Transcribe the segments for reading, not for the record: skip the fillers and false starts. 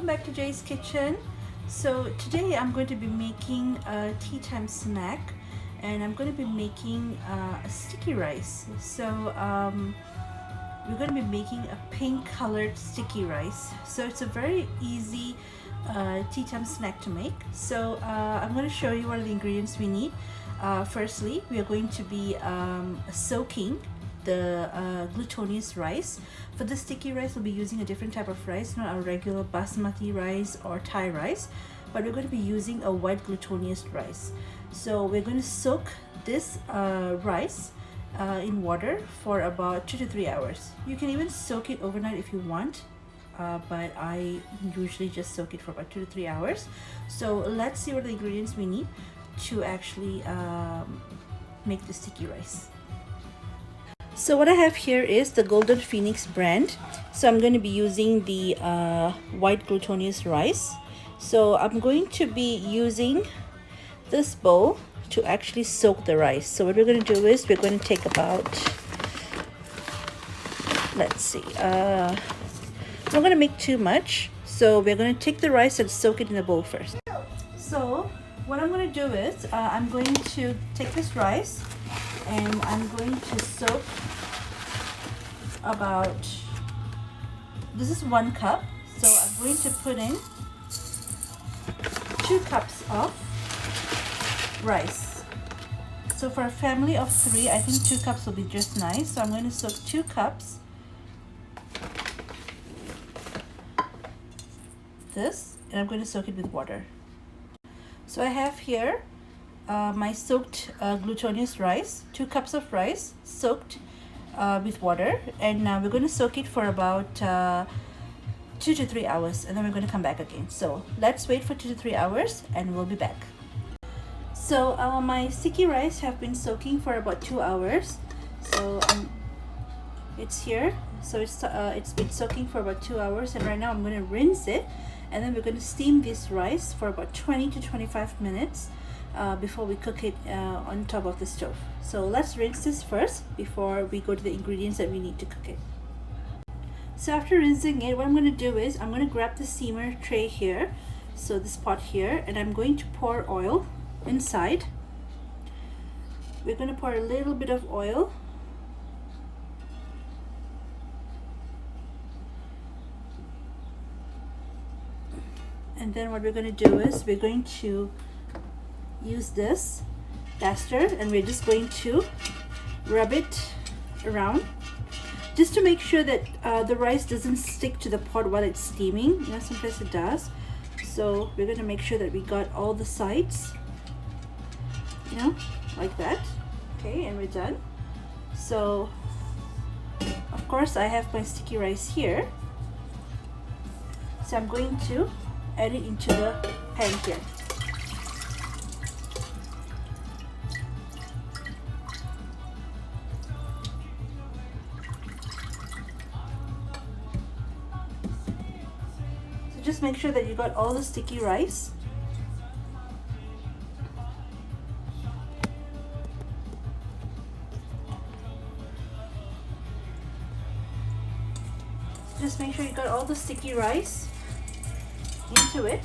welcome back to Jay's Kitchen. So today I'm going to be making a tea time snack, and I'm going to be making a sticky rice. So we're going to be making a pink colored sticky rice. So it's a very easy tea time snack to make. So I'm going to show you what are the ingredients we need. Firstly, we are going to be soaking the glutinous rice. For the sticky rice, we'll be using a different type of rice, not our regular basmati rice or Thai rice, but we're going to be using a white glutinous rice. So we're going to soak this rice in water for about 2 to 3 hours. You can even soak it overnight if you want, but I usually just soak it for about 2 to 3 hours. So let's see what the ingredients we need to actually make the sticky rice. So what I have here is the Golden Phoenix brand. So I'm going to be using the white glutinous rice. So I'm going to be using this bowl to actually soak the rice. So what we're going to do is we're going to take about, let's see, I'm not going to make too much. So we're going to take the rice and soak it in the bowl first. So what I'm going to do is I'm going to take this rice and I'm going to soak about, this is 1 cup, so I'm going to put in 2 cups of rice. So for a family of 3, I think 2 cups will be just nice. So I'm going to soak 2 cups this, and I'm going to soak it with water. So I have here my soaked glutinous rice, 2 cups of rice soaked with water, and now we're going to soak it for about 2 to 3 hours, and then we're going to come back again. So let's wait for 2 to 3 hours and we'll be back. So my sticky rice have been soaking for about 2 hours. So it's here, so it's been soaking for about 2 hours, and right now I'm going to rinse it, and then we're going to steam this rice for about 20 to 25 minutes before we cook it on top of the stove. So let's rinse this first before we go to the ingredients that we need to cook it. So after rinsing it, what I'm going to do is I'm going to grab the steamer tray here, so this pot here, and I'm going to pour oil inside. We're going to pour a little bit of oil. And then what we're going to do is we're going to use this duster, and we're just going to rub it around just to make sure that the rice doesn't stick to the pot while it's steaming. You know, sometimes it does. So we're going to make sure that we got all the sides, you know, like that. Okay, and we're done. So of course I have my sticky rice here, so I'm going to add it into the pan here. So just make sure that you got all the sticky rice. Just make sure you got all the sticky rice into it.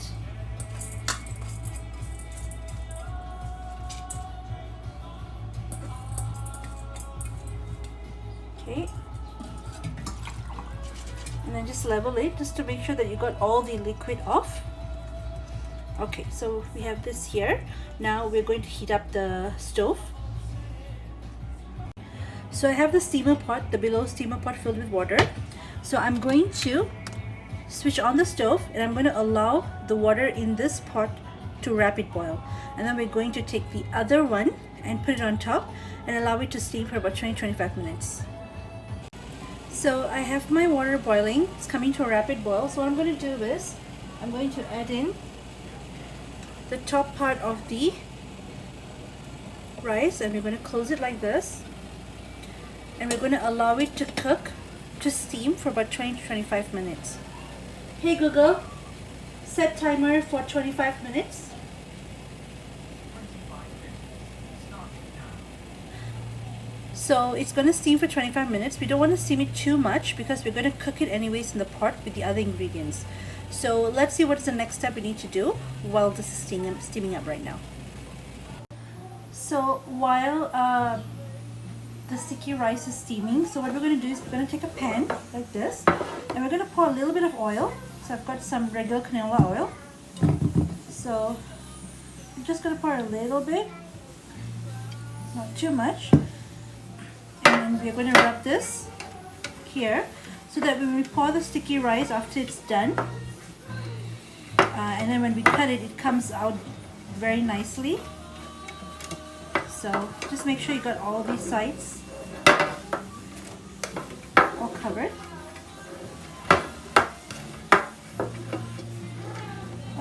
Okay, and then just level it just to make sure that you got all the liquid off. Okay, so we have this here. Now we're going to heat up the stove. So I have the steamer pot, the below steamer pot filled with water. So I'm going to switch on the stove, and I'm going to allow the water in this pot to rapid boil, and then we're going to take the other one and put it on top and allow it to steam for about 20-25 minutes. So I have my water boiling. It's coming to a rapid boil. So what I'm going to do is I'm going to add in the top part of the rice, and we're going to close it like this, and we're going to allow it to cook, to steam for about 20-25 minutes. Hey Google, set timer for 25 minutes. So it's going to steam for 25 minutes. We don't want to steam it too much because we're going to cook it anyways in the pot with the other ingredients. So let's see what's the next step we need to do while this is steaming up right now. So while the sticky rice is steaming, so what we're going to do is we're going to take a pan like this, and we're going to pour a little bit of oil. So I've got some regular canola oil. So I'm just going to pour a little bit, not too much, and then we're going to rub this here so that when we pour the sticky rice after it's done, and then when we cut it, it comes out very nicely. So just make sure you got all these sides all covered.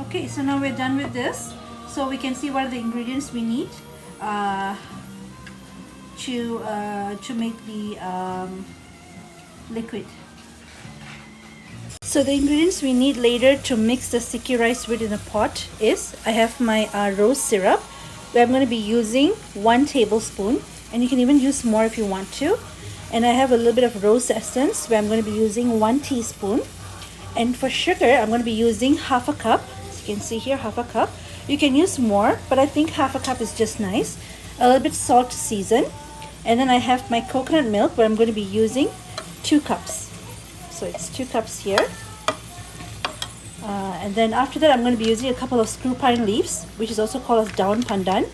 Okay, so now we're done with this. So we can see what are the ingredients we need to make the liquid. So the ingredients we need later to mix the sticky rice with in a pot is, I have my rose syrup, where I'm going to be using 1 tablespoon, and you can even use more if you want to. And I have a little bit of rose essence, where I'm going to be using 1 teaspoon. And for sugar, I'm going to be using half a cup. As you can see here, half a cup. You can use more, but I think half a cup is just nice. A little bit salt to season. And then I have my coconut milk, where I'm going to be using 2 cups. So it's 2 cups here. And then after that, I'm going to be using a couple of screw pine leaves, which is also called as daun pandan.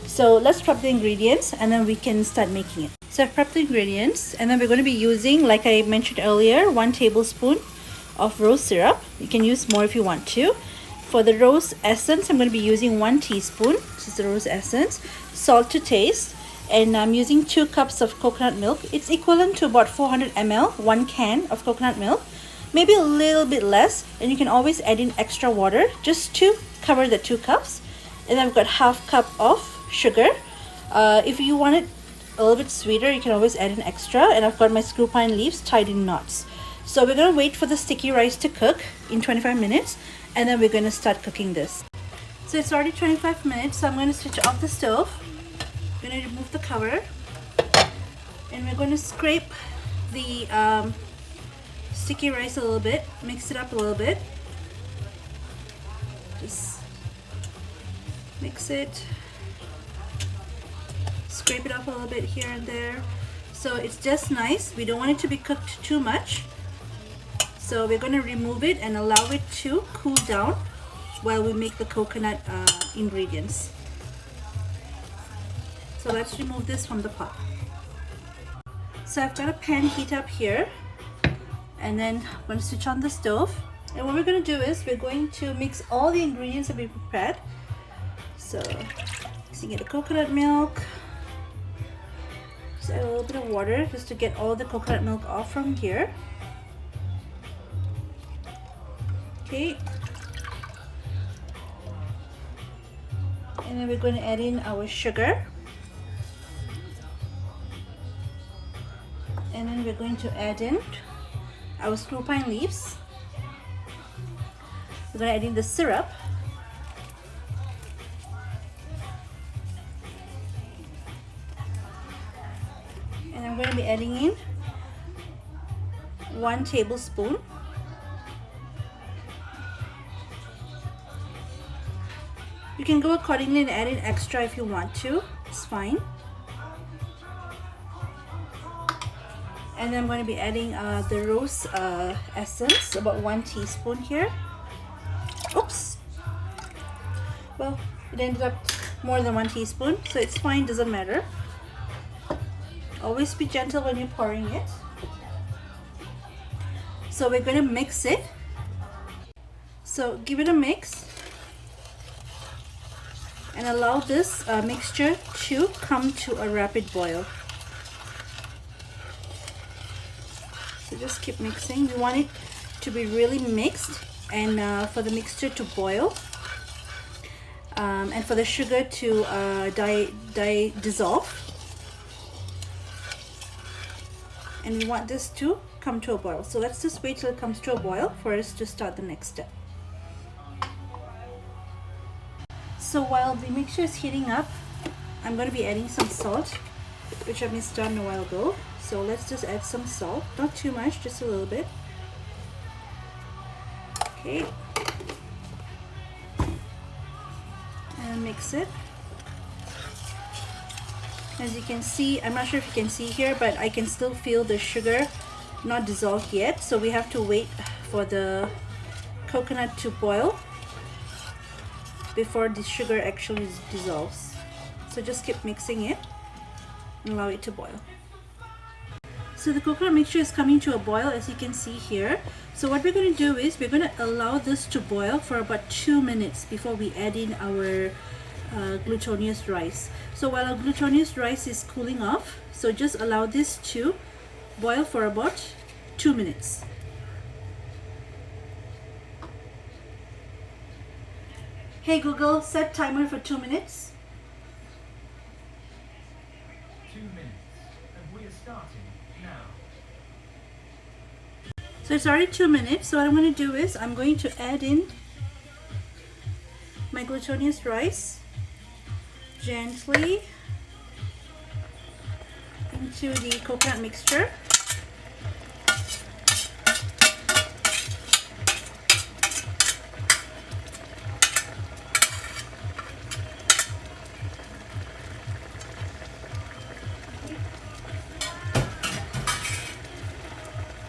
So let's prep the ingredients and then we can start making it. So I've prepped the ingredients, and then we're going to be using, like I mentioned earlier, 1 tablespoon of rose syrup. You can use more if you want to. For the rose essence, I'm going to be using 1 teaspoon. This is the rose essence. Salt to taste. And I'm using 2 cups of coconut milk. It's equivalent to about 400 ml, 1 can of coconut milk. Maybe a little bit less, and you can always add in extra water just to cover the 2 cups. And I've got half cup of sugar. If you want it a little bit sweeter, you can always add in extra. And I've got my screw pine leaves tied in knots. So we're going to wait for the sticky rice to cook in 25 minutes, and then we're going to start cooking this. So it's already 25 minutes, so I'm going to switch off the stove. I'm going to remove the cover, and we're going to scrape the sticky rice a little bit, mix it up a little bit. Just mix it, scrape it up a little bit here and there. So it's just nice. We don't want it to be cooked too much. So we're going to remove it and allow it to cool down while we make the coconut ingredients. So let's remove this from the pot. So I've got a pan heat up here, and then I'm going to switch on the stove. And what we're going to do is we're going to mix all the ingredients that we prepared. So mixing in the coconut milk. Just add a little bit of water just to get all the coconut milk off from here. Okay. And then we're going to add in our sugar. And then we're going to add in our screw pine leaves. We're going to add in the syrup. And I'm going to be adding in 1 tablespoon. You can go accordingly and add in extra if you want to. It's fine. And then I'm going to be adding the rose essence, about 1 teaspoon here. Oops. Well, it ended up more than 1 teaspoon, so it's fine, doesn't matter. Always be gentle when you're pouring it. So we're going to mix it. So give it a mix and allow this mixture to come to a rapid boil. So just keep mixing. We want it to be really mixed, and for the mixture to boil, and for the sugar to dissolve. And we want this to come to a boil. So let's just wait till it comes to a boil for us to start the next step. So while the mixture is heating up, I'm going to be adding some salt, which I mixed done a while ago. So let's just add some salt, not too much, just a little bit. Okay. And mix it. As you can see, I'm not sure if you can see here, but I can still feel the sugar not dissolved yet. So we have to wait for the coconut to boil before the sugar actually dissolves. So just keep mixing it and allow it to boil. So the coconut mixture is coming to a boil, as you can see here. So what we're going to do is we're going to allow this to boil for about 2 minutes before we add in our glutinous rice. So while our glutinous rice is cooling off, so just allow this to boil for about 2 minutes. Hey Google, set timer for 2 minutes. 2 minutes, and we are starting now. So it's already 2 minutes. So what I'm going to do is I'm going to add in my glutinous rice gently into the coconut mixture.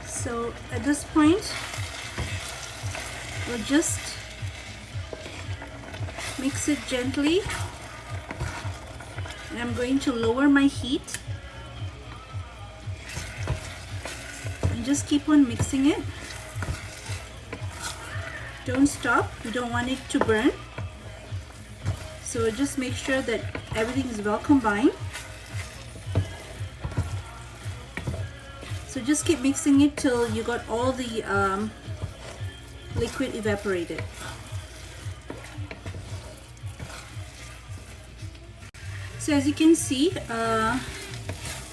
So at this point, we'll just mix it gently, and I'm going to lower my heat and just keep on mixing it. Don't stop, you don't want it to burn. So just make sure that everything is well combined. So just keep mixing it till you got all the liquid evaporated. So as you can see, the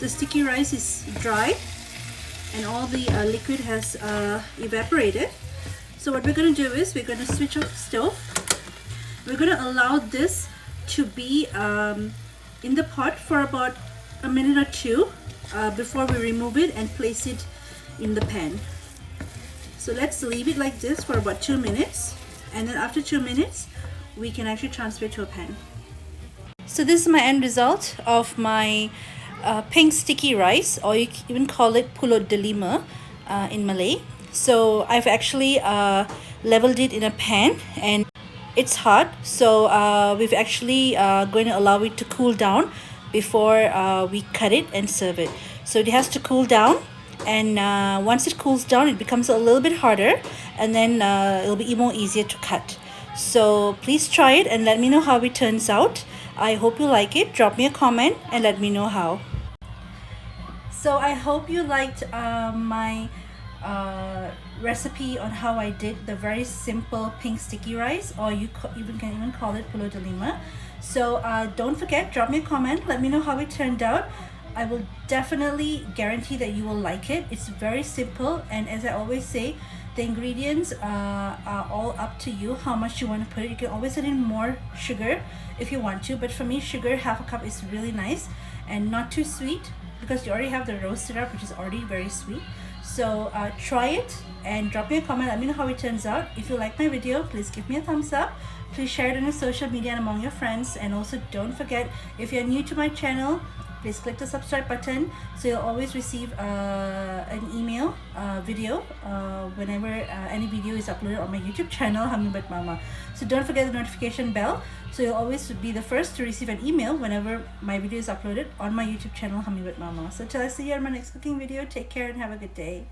sticky rice is dry and all the liquid has evaporated. So what we're going to do is we're going to switch off the stove. We're going to allow this to be in the pot for about a minute or two before we remove it and place it in the pan. So let's leave it like this for about 2 minutes, and then after 2 minutes we can actually transfer it to a pan. So this is my end result of my pink sticky rice, or you can even call it Pulut Delima in Malay. So I've actually leveled it in a pan and it's hot, so we've actually going to allow it to cool down before we cut it and serve it. So it has to cool down, and once it cools down it becomes a little bit harder, and then it'll be more easier to cut. So please try it and let me know how it turns out. I hope you like it. Drop me a comment and let me know how. So I hope you liked my recipe on how I did the very simple pink sticky rice, or you can even call it Pulut Delima. So don't forget, drop me a comment, let me know how it turned out. I will definitely guarantee that you will like it. It's very simple, and as I always say, the ingredients are all up to you how much you want to put it. You can always add in more sugar if you want to, but for me sugar, half a cup is really nice, and not too sweet because you already have the rose syrup, which is already very sweet. So try it and drop me a comment, let me know how it turns out. If you like my video, please give me a thumbs up. Please share it on your social media and among your friends, and also don't forget, if you're new to my channel, please click the subscribe button so you'll always receive an email video whenever any video is uploaded on my YouTube channel, Hummingbird Mama. So don't forget the notification bell so you'll always be the first to receive an email whenever my video is uploaded on my YouTube channel, Hummingbird Mama. So till I see you on my next cooking video, take care and have a good day.